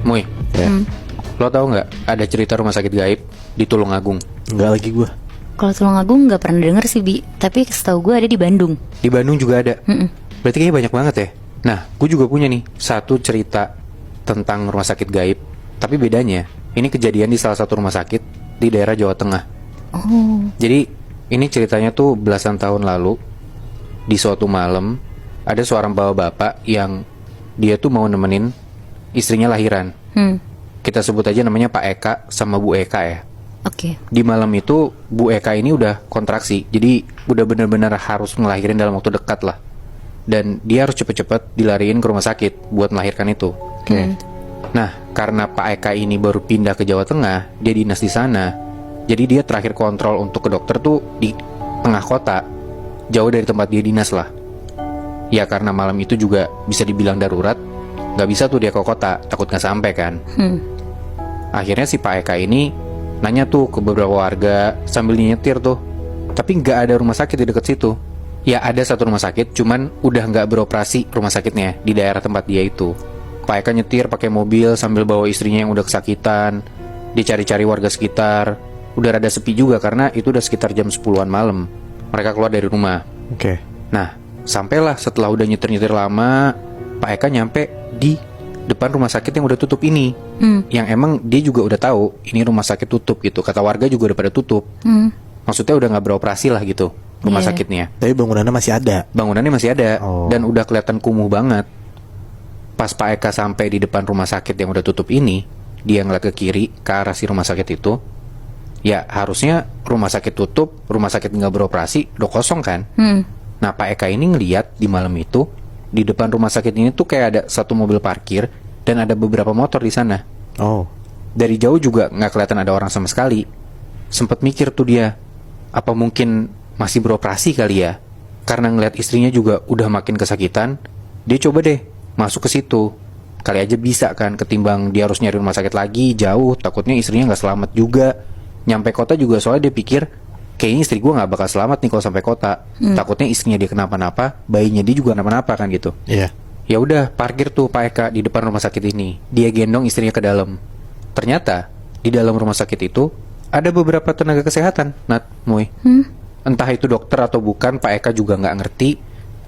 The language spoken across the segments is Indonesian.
Muy, Ya. lo tau nggak ada cerita rumah sakit gaib di Tulungagung? Enggak lagi gue. Kalau Tulungagung nggak pernah denger sih, Bi. Tapi setahu gue ada di Bandung. Di Bandung juga ada. Berarti kayaknya banyak banget ya. Nah, gue juga punya nih satu cerita tentang rumah sakit gaib. Tapi bedanya, ini kejadian di salah satu rumah sakit di daerah Jawa Tengah. Oh, Jadi ini ceritanya tuh belasan tahun lalu. Di suatu malam ada seorang bapak-bapak yang dia tuh mau nemenin istrinya lahiran. Kita sebut aja namanya Pak Eka sama Bu Eka ya. oke. Di malam itu Bu Eka ini udah kontraksi, jadi udah bener-bener harus ngelahirin dalam waktu dekat lah. Dan dia harus cepet-cepet dilariin ke rumah sakit buat melahirkan itu. Oke. Nah, karena Pak Eka ini baru pindah ke Jawa Tengah, dia dinas di sana. Jadi dia terakhir kontrol untuk ke dokter tuh di tengah kota, jauh dari tempat dia dinas lah. Ya karena malam itu juga bisa dibilang darurat, nggak bisa tuh dia ke kota, takut nggak sampai kan. Akhirnya si Pak Eka ini nanya tuh ke beberapa warga sambil nyetir tuh, tapi nggak ada rumah sakit di dekat situ. Ya ada satu rumah sakit, cuman udah nggak beroperasi rumah sakitnya di daerah tempat dia itu. Pak Eka nyetir pakai mobil sambil bawa istrinya yang udah kesakitan. Dia cari-cari warga sekitar. Udah rada sepi juga karena itu udah sekitar jam 10-an malam. Mereka keluar dari rumah. Oke. Nah, sampailah setelah udah nyetir-nyetir lama, Pak Eka nyampe di depan rumah sakit yang udah tutup ini. Yang emang dia juga udah tahu ini rumah sakit tutup gitu. Kata warga juga udah pada tutup. Maksudnya udah nggak beroperasi lah gitu rumah Iya. sakitnya. Tapi bangunannya masih ada. Bangunannya masih ada Oh. dan udah kelihatan kumuh banget. Pas Pak Eka sampai di depan rumah sakit yang udah tutup ini, dia ngeliat ke kiri ke arah si rumah sakit itu. Ya harusnya rumah sakit tutup, rumah sakit nggak beroperasi, udah kosong kan. Nah Pak Eka ini ngeliat di malam itu di depan rumah sakit ini tuh kayak ada satu mobil parkir dan ada beberapa motor di sana. Oh. Dari jauh juga nggak kelihatan ada orang sama sekali. Sempet mikir tuh dia, apa mungkin masih beroperasi kali ya? Karena ngeliat istrinya juga udah makin kesakitan, dia coba deh masuk ke situ. Kali aja bisa kan, ketimbang dia harus nyari rumah sakit lagi jauh, takutnya istrinya nggak selamat juga. Nyampe kota juga soalnya dia pikir kayaknya istri gue nggak bakal selamat nih kalau sampai kota. Takutnya istrinya dia kenapa-napa, bayinya dia juga kenapa-napa kan gitu. Iya. Ya udah, parkir tuh Pak Eka di depan rumah sakit ini. Dia gendong istrinya ke dalam. Ternyata di dalam rumah sakit itu ada beberapa tenaga kesehatan, Nat, Muy. Entah itu dokter atau bukan, Pak Eka juga nggak ngerti.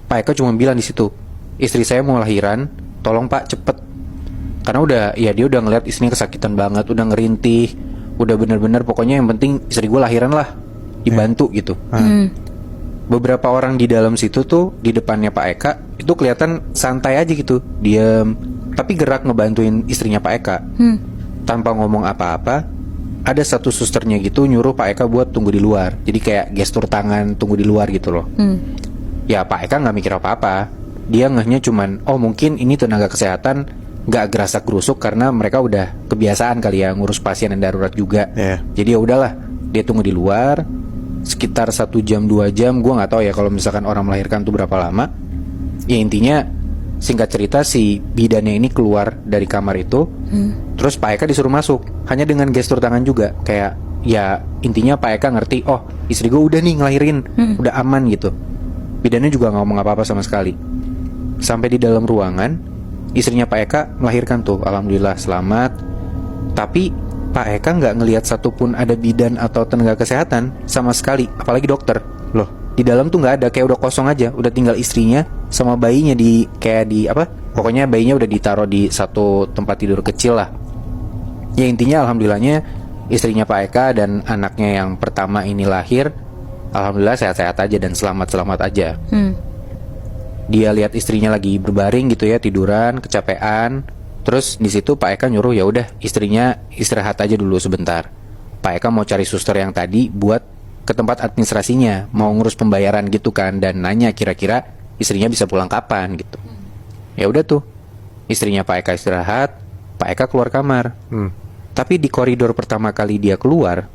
Pak Eka cuma bilang di situ, istri saya mau lahiran, tolong Pak cepet. Karena udah, ya dia udah ngeliat istrinya kesakitan banget, udah ngerintih, udah bener-bener pokoknya yang penting istri gue lahiran lah, dibantu gitu. Beberapa orang di dalam situ tuh di depannya Pak Eka itu kelihatan santai aja gitu, diem, tapi gerak ngebantuin istrinya Pak Eka. Tanpa ngomong apa-apa, ada satu susternya gitu nyuruh Pak Eka buat tunggu di luar. Jadi kayak gestur tangan tunggu di luar gitu loh. Ya Pak Eka nggak mikir apa-apa. Dia ngehnya cuman, oh mungkin ini tenaga kesehatan nggak gerasak gerusuk karena mereka udah kebiasaan kali ya ngurus pasien yang darurat juga. Iya. Jadi ya udahlah, dia tunggu di luar sekitar 1 jam 2 jam. Gue nggak tahu ya kalau misalkan orang melahirkan tuh berapa lama. Ya intinya singkat cerita si bidannya ini keluar dari kamar itu. Terus Pak Eka disuruh masuk hanya dengan gestur tangan juga, kayak ya intinya Pak Eka ngerti, oh istri gue udah nih ngelahirin, udah aman gitu. Bidannya juga nggak ngomong apa-apa sama sekali. Sampai di dalam ruangan, istrinya Pak Eka melahirkan tuh, alhamdulillah selamat. Tapi Pak Eka nggak ngelihat satupun ada bidan atau tenaga kesehatan sama sekali, apalagi dokter. Loh. Di dalam tuh nggak ada, kayak udah kosong aja, udah tinggal istrinya sama bayinya di kayak di apa? Pokoknya bayinya udah ditaruh di satu tempat tidur kecil lah. Ya intinya alhamdulillahnya istrinya Pak Eka dan anaknya yang pertama ini lahir, alhamdulillah sehat-sehat aja dan selamat-selamat aja. Dia lihat istrinya lagi berbaring gitu ya, tiduran, kecapean. Terus di situ Pak Eka nyuruh ya udah istrinya istirahat aja dulu sebentar. Pak Eka mau cari suster yang tadi buat ke tempat administrasinya, mau ngurus pembayaran gitu kan, dan nanya kira-kira istrinya bisa pulang kapan gitu. Ya udah tuh, istrinya Pak Eka istirahat, Pak Eka keluar kamar. Tapi di koridor pertama kali dia keluar,